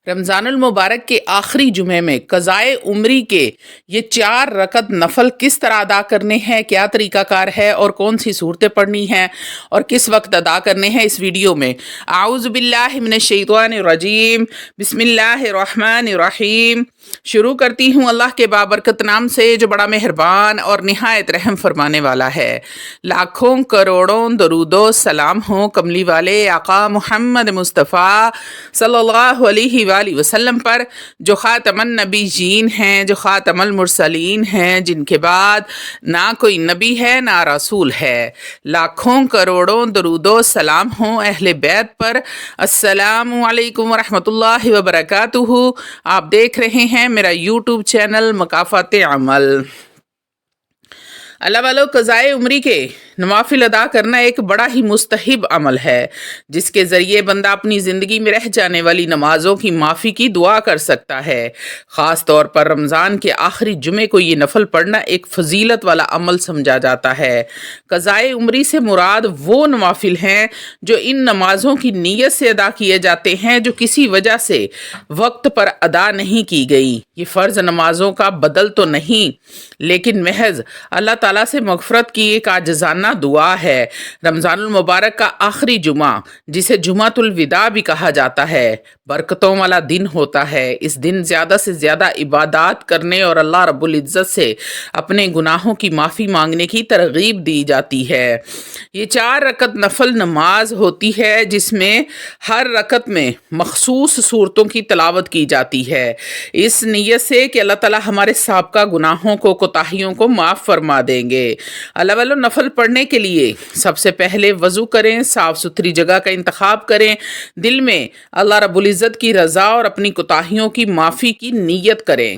رمضان المبارک کے آخری جمعے میں قضائے عمری کے یہ 4 رکعت نفل کس طرح ادا کرنے ہیں، کیا طریقہ کار ہے اور کون سی صورتیں پڑھنی ہیں اور کس وقت ادا کرنے ہیں، اس ویڈیو میں اعوذ باللہ من الشیطان الرجیم بسم اللہ الرحمن الرحیم شروع کرتی ہوں اللہ کے بابرکت نام سے جو بڑا مہربان اور نہایت رحم فرمانے والا ہے۔ لاکھوں کروڑوں درود و سلام ہوں کملی والے آقا محمد مصطفیٰ صلی اللہ علیہ وآلہ وسلم پر، جو خاتم النبیین ہیں، جو خاتم المرسلین ہیں، جن کے بعد نہ کوئی نبی ہے نہ رسول ہے۔ لاکھوں کروڑوں درود و سلام ہوں اہل بیت پر۔ السلام علیکم ورحمۃ اللہ وبرکاتہ۔ آپ دیکھ رہے ہیں میرا یوٹیوب چینل مکافات عمل۔ اللہ والو، قضائے عمری کے نوافل ادا کرنا ایک بڑا ہی مستحب عمل ہے جس کے ذریعے بندہ اپنی زندگی میں رہ جانے والی نمازوں کی معافی کی دعا کر سکتا ہے۔ خاص طور پر رمضان کے آخری جمعے کو یہ نفل پڑھنا ایک فضیلت والا عمل سمجھا جاتا ہے۔ قضائے عمری سے مراد وہ نوافل ہیں جو ان نمازوں کی نیت سے ادا کیے جاتے ہیں جو کسی وجہ سے وقت پر ادا نہیں کی گئی۔ یہ فرض نمازوں کا بدل تو نہیں، لیکن محض اللہ تعالیٰ سے مغفرت کی ایک عاجزانہ دعا ہے۔ رمضان المبارک کا آخری جمعہ، جسے جمعۃ الوداع بھی کہا جاتا ہے، برکتوں والا دن ہوتا ہے۔ اس دن زیادہ سے زیادہ عبادات کرنے اور اللہ رب العزت سے اپنے گناہوں کی معافی مانگنے کی ترغیب دی جاتی ہے۔ یہ 4 رکعت نفل نماز ہوتی ہے جس میں ہر رکعت میں مخصوص صورتوں کی تلاوت کی جاتی ہے، اس نیت سے کہ اللہ تعالیٰ ہمارے سابقہ گناہوں کو، کوتاہیوں کو معاف فرما دیں گے۔ اللہ والو، نفل پڑھنے کے لیے سب سے پہلے وضو کریں، صاف ستھری جگہ کا انتخاب کریں، دل میں اللہ رب العزت کی رضا اور اپنی کوتاہیوں کی معافی کی نیت کریں۔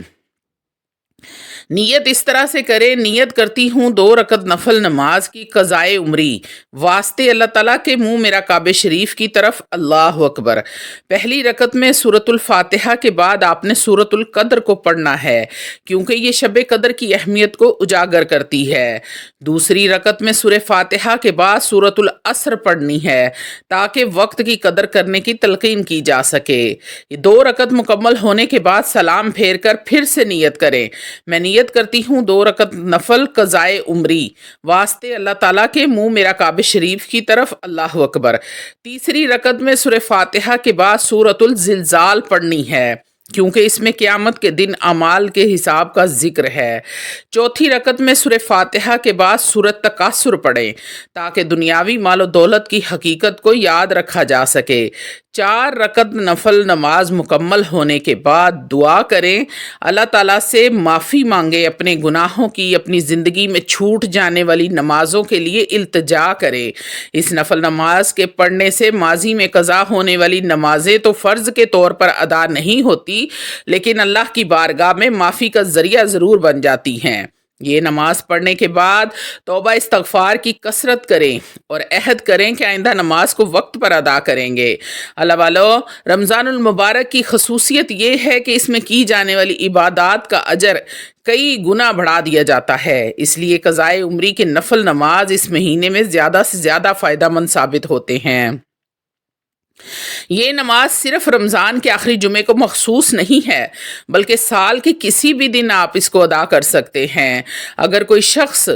نیت اس طرح سے کریں، نیت کرتی ہوں 2 رکعت نفل نماز کی قضائے عمری، واسطے اللہ تعالیٰ کے منہ میرا کعبہ شریف کی طرف، اللہ اکبر۔ پہلی رکعت میں سورۃ الفاتحہ کے بعد آپ نے سورۃ القدر کو پڑھنا ہے کیونکہ یہ شب قدر کی اہمیت کو اجاگر کرتی ہے۔ دوسری رکعت میں سورہ فاتحہ کے بعد سورۃ العصر پڑھنی ہے تاکہ وقت کی قدر کرنے کی تلقین کی جا سکے۔ یہ 2 رکعت مکمل ہونے کے بعد سلام پھیر کر پھر سے نیت کریں۔ میں نیت کرتی ہوں 2 رکعت نفل قضائے عمری، واسطے اللہ تعالیٰ کے منہ میرا کعبہ شریف کی طرف، اللہ اکبر۔ تیسری رکعت میں سورہ فاتحہ کے بعد سورۃ الزلزال پڑھنی ہے کیونکہ اس میں قیامت کے دن اعمال کے حساب کا ذکر ہے۔ چوتھی رکعت میں سورہ فاتحہ کے بعد سورۃ تکاثر پڑھیں تاکہ دنیاوی مال و دولت کی حقیقت کو یاد رکھا جا سکے۔ 4 رکعت نفل نماز مکمل ہونے کے بعد دعا کریں، اللہ تعالیٰ سے معافی مانگیں، اپنے گناہوں کی، اپنی زندگی میں چھوٹ جانے والی نمازوں کے لیے التجا کریں۔ اس نفل نماز کے پڑھنے سے ماضی میں قضا ہونے والی نمازیں تو فرض کے طور پر ادا نہیں ہوتی لیکن اللہ کی بارگاہ میں معافی کا ذریعہ ضرور بن جاتی ہیں۔ یہ نماز پڑھنے کے بعد توبہ استغفار کی کثرت کریں اور عہد کریں کہ آئندہ نماز کو وقت پر ادا کریں گے۔ اللہ والو، رمضان المبارک کی خصوصیت یہ ہے کہ اس میں کی جانے والی عبادات کا اجر کئی گنا بڑھا دیا جاتا ہے، اس لیے قضائے عمری کے نفل نماز اس مہینے میں زیادہ سے زیادہ فائدہ مند ثابت ہوتے ہیں۔ یہ نماز صرف رمضان کے آخری جمعے کو مخصوص نہیں ہے بلکہ سال کے کسی بھی دن آپ اس کو ادا کر سکتے ہیں۔ اگر کوئی شخص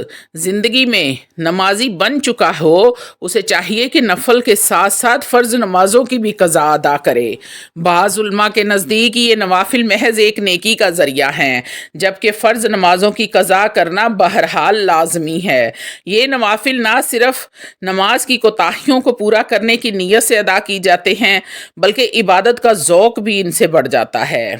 زندگی میں نمازی بن چکا ہو، اسے چاہیے کہ نفل کے ساتھ ساتھ فرض نمازوں کی بھی قضا ادا کرے۔ بعض علماء کے نزدیک یہ نوافل محض ایک نیکی کا ذریعہ ہیں جبکہ فرض نمازوں کی قضا کرنا بہرحال لازمی ہے۔ یہ نوافل نہ صرف نماز کی کوتاہیوں کو پورا کرنے کی نیت سے ادا کی جاتے ہیں بلکہ عبادت کا ذوق بھی ان سے بڑھ جاتا ہے۔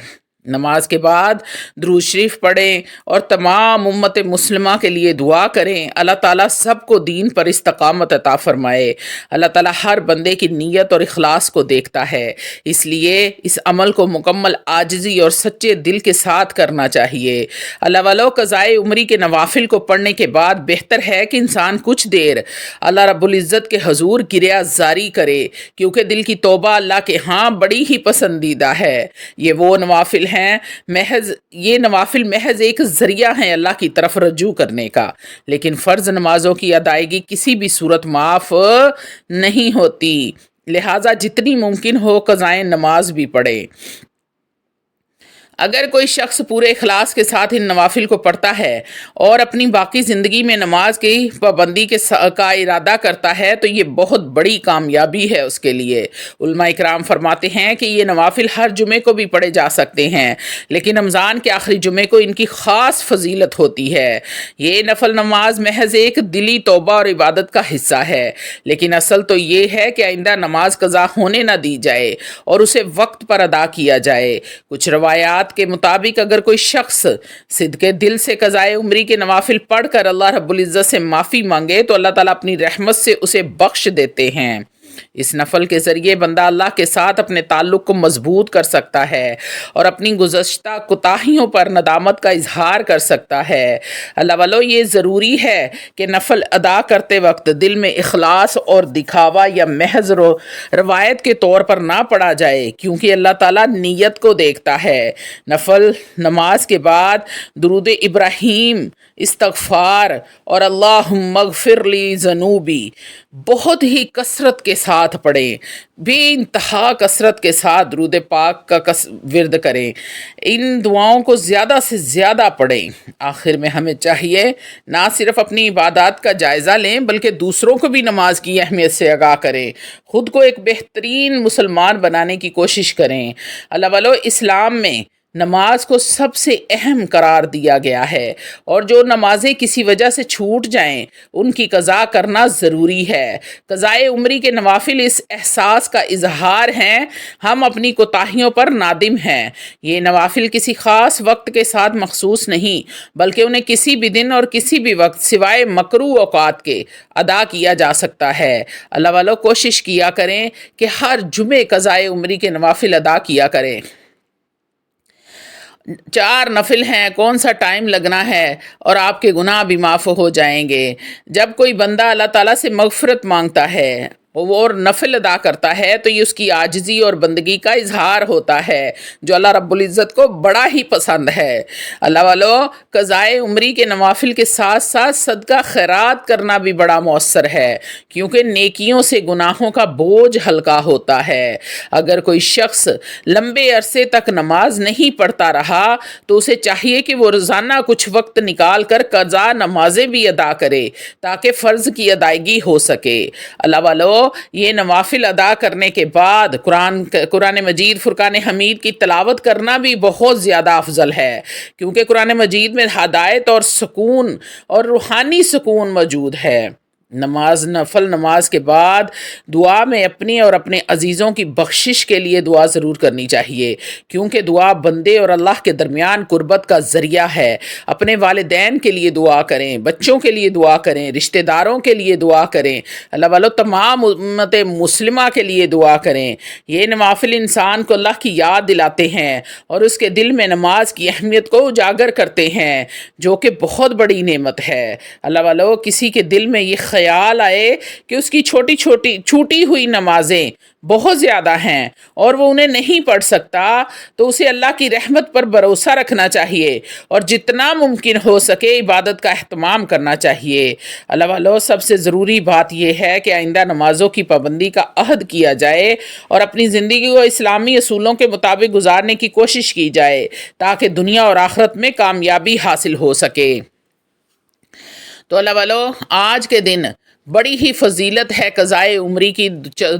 نماز کے بعد درود شریف پڑھیں اور تمام امت مسلمہ کے لیے دعا کریں، اللہ تعالیٰ سب کو دین پر استقامت عطا فرمائے۔ اللہ تعالیٰ ہر بندے کی نیت اور اخلاص کو دیکھتا ہے، اس لیے اس عمل کو مکمل عاجزی اور سچے دل کے ساتھ کرنا چاہیے۔ اللہ والو، قضائے عمری کے نوافل کو پڑھنے کے بعد بہتر ہے کہ انسان کچھ دیر اللہ رب العزت کے حضور گریہ زاری کرے کیونکہ دل کی توبہ اللہ کے ہاں بڑی ہی پسندیدہ ہے۔ یہ وہ نوافل یہ نوافل محض ایک ذریعہ ہیں اللہ کی طرف رجوع کرنے کا، لیکن فرض نمازوں کی ادائیگی کسی بھی صورت معاف نہیں ہوتی، لہٰذا جتنی ممکن ہو قضائے نماز بھی پڑھیں۔ اگر کوئی شخص پورے اخلاص کے ساتھ ان نوافل کو پڑھتا ہے اور اپنی باقی زندگی میں نماز کی پابندی کا ارادہ کرتا ہے تو یہ بہت بڑی کامیابی ہے اس کے لیے۔ علماء اکرام فرماتے ہیں کہ یہ نوافل ہر جمعے کو بھی پڑھے جا سکتے ہیں، لیکن رمضان کے آخری جمعے کو ان کی خاص فضیلت ہوتی ہے۔ یہ نفل نماز محض ایک دلی توبہ اور عبادت کا حصہ ہے، لیکن اصل تو یہ ہے کہ آئندہ نماز قضا ہونے نہ دی جائے اور اسے وقت پر ادا کیا جائے۔ کچھ روایات کے مطابق اگر کوئی شخص صدقے دل سے قضائے عمری کے نوافل پڑھ کر اللہ رب العزت سے معافی مانگے تو اللہ تعالیٰ اپنی رحمت سے اسے بخش دیتے ہیں۔ اس نفل کے ذریعے بندہ اللہ کے ساتھ اپنے تعلق کو مضبوط کر سکتا ہے اور اپنی گزشتہ کوتاہیوں پر ندامت کا اظہار کر سکتا ہے۔ اللہ والو، یہ ضروری ہے کہ نفل ادا کرتے وقت دل میں اخلاص اور دکھاوا یا محض روایت کے طور پر نہ پڑھا جائے، کیونکہ اللہ تعالیٰ نیت کو دیکھتا ہے۔ نفل نماز کے بعد درود ابراہیم، استغفار اور اللہم اغفر لی ذنوبی بہت ہی کثرت کے ساتھ پڑھیں، بے انتہا کثرت کے ساتھ درود پاک کا ورد کریں، ان دعاؤں کو زیادہ سے زیادہ پڑھیں۔ آخر میں ہمیں چاہیے نہ صرف اپنی عبادات کا جائزہ لیں بلکہ دوسروں کو بھی نماز کی اہمیت سے آگاہ کریں، خود کو ایک بہترین مسلمان بنانے کی کوشش کریں۔ اللہ والو، اسلام میں نماز کو سب سے اہم قرار دیا گیا ہے اور جو نمازیں کسی وجہ سے چھوٹ جائیں ان کی قضا کرنا ضروری ہے۔ قضائے عمری کے نوافل اس احساس کا اظہار ہیں ہم اپنی کوتاہیوں پر نادم ہیں۔ یہ نوافل کسی خاص وقت کے ساتھ مخصوص نہیں بلکہ انہیں کسی بھی دن اور کسی بھی وقت سوائے مکروہ اوقات کے ادا کیا جا سکتا ہے۔ اللہ والو، کوشش کیا کریں کہ ہر جمعے قضائے عمری کے نوافل ادا کیا کریں۔ 4 نفل ہیں، کون سا ٹائم لگنا ہے اور آپ کے گناہ بھی معاف ہو جائیں گے۔ جب کوئی بندہ اللہ تعالیٰ سے مغفرت مانگتا ہے اور نفل ادا کرتا ہے تو یہ اس کی عاجزی اور بندگی کا اظہار ہوتا ہے جو اللہ رب العزت کو بڑا ہی پسند ہے۔ اللہ والو، قضائے عمری کے نوافل کے ساتھ ساتھ صدقہ خیرات کرنا بھی بڑا مؤثر ہے، کیونکہ نیکیوں سے گناہوں کا بوجھ ہلکا ہوتا ہے۔ اگر کوئی شخص لمبے عرصے تک نماز نہیں پڑھتا رہا تو اسے چاہیے کہ وہ روزانہ کچھ وقت نکال کر قضا نمازیں بھی ادا کرے تاکہ فرض کی ادائیگی ہو سکے۔ اللہ والو، یہ نوافل ادا کرنے کے بعد قرآن مجید فرقان حمید کی تلاوت کرنا بھی بہت زیادہ افضل ہے، کیونکہ قرآن مجید میں ہدایت اور سکون اور روحانی سکون موجود ہے۔ نفل نماز کے بعد دعا میں اپنی اور اپنے عزیزوں کی بخشش کے لیے دعا ضرور کرنی چاہیے، کیونکہ دعا بندے اور اللہ کے درمیان قربت کا ذریعہ ہے۔ اپنے والدین کے لیے دعا کریں، بچوں کے لیے دعا کریں، رشتہ داروں کے لیے دعا کریں، اللہ والو تمام امت مسلمہ کے لیے دعا کریں۔ یہ نوافل انسان کو اللہ کی یاد دلاتے ہیں اور اس کے دل میں نماز کی اہمیت کو اجاگر کرتے ہیں، جو کہ بہت بڑی نعمت ہے۔ اللہ والو، کسی کے دل میں یہ خیال آئے کہ اس کی چھوٹی ہوئی نمازیں بہت زیادہ ہیں اور وہ انہیں نہیں پڑھ سکتا تو اسے اللہ کی رحمت پر بھروسہ رکھنا چاہیے اور جتنا ممکن ہو سکے عبادت کا اہتمام کرنا چاہیے۔ اللہ والو، سب سے ضروری بات یہ ہے کہ آئندہ نمازوں کی پابندی کا عہد کیا جائے اور اپنی زندگی کو اسلامی اصولوں کے مطابق گزارنے کی کوشش کی جائے تاکہ دنیا اور آخرت میں کامیابی حاصل ہو سکے۔ تو اللہ والو، آج کے دن بڑی ہی فضیلت ہے قضائے عمری کی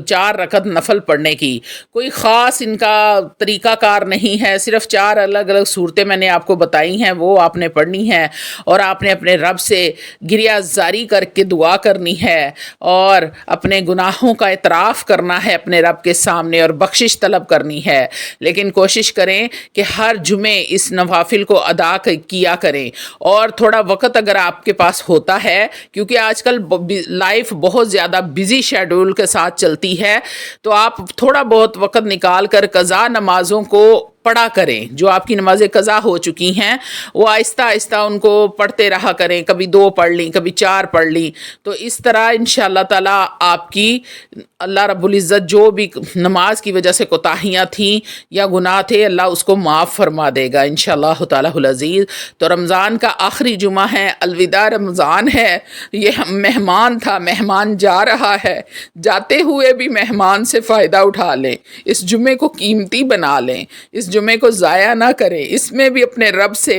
4 رکعت نفل پڑھنے کی۔ کوئی خاص ان کا طریقہ کار نہیں ہے، صرف 4 الگ الگ صورتیں میں نے آپ کو بتائی ہیں، وہ آپ نے پڑھنی ہیں اور آپ نے اپنے رب سے گریہ زاری کر کے دعا کرنی ہے اور اپنے گناہوں کا اعتراف کرنا ہے اپنے رب کے سامنے اور بخشش طلب کرنی ہے۔ لیکن کوشش کریں کہ ہر جمعے اس نوافل کو ادا کیا کریں اور تھوڑا وقت اگر آپ کے پاس ہوتا ہے، کیونکہ آج کل لائف بہت زیادہ بزی شیڈول کے ساتھ چلتی ہے، تو آپ تھوڑا بہت وقت نکال کر قضا نمازوں کو پڑھا کریں۔ جو آپ کی نمازیں قضا ہو چکی ہیں وہ آہستہ آہستہ ان کو پڑھتے رہا کریں، کبھی 2 پڑھ لیں، کبھی 4 پڑھ لیں، تو اس طرح انشاءاللہ تعالیٰ آپ کی اللہ رب العزت جو بھی نماز کی وجہ سے کوتاہیاں تھیں یا گناہ تھے، اللہ اس کو معاف فرما دے گا انشاءاللہ تعالیٰ العزیز۔ تو رمضان کا آخری جمعہ ہے، الوداع رمضان ہے، یہ مہمان تھا، مہمان جا رہا ہے، جاتے ہوئے بھی مہمان سے فائدہ اٹھا لیں، اس جمعے کو قیمتی بنا لیں، اس جمعے کو ضائع نہ کریں، اس میں بھی اپنے رب سے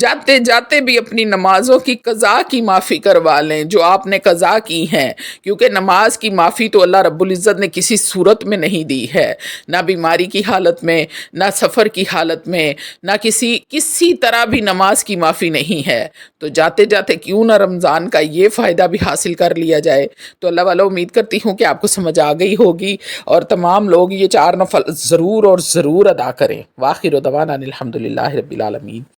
جاتے جاتے بھی اپنی نمازوں کی قضا کی معافی کروا لیں جو آپ نے قضا کی ہیں، کیونکہ نماز کی معافی تو اللہ رب العزت نے کسی صورت میں نہیں دی ہے، نہ بیماری کی حالت میں، نہ سفر کی حالت میں، نہ کسی طرح بھی نماز کی معافی نہیں ہے۔ تو جاتے جاتے کیوں نہ رمضان کا یہ فائدہ بھی حاصل کر لیا جائے۔ تو اللہ والا امید کرتی ہوں کہ آپ کو سمجھ آ گئی ہوگی، اور تمام لوگ یہ 4 نفل ضرور اور ضرور ادا کریں۔ وآخر دعوانا الحمدللہ رب العالمین۔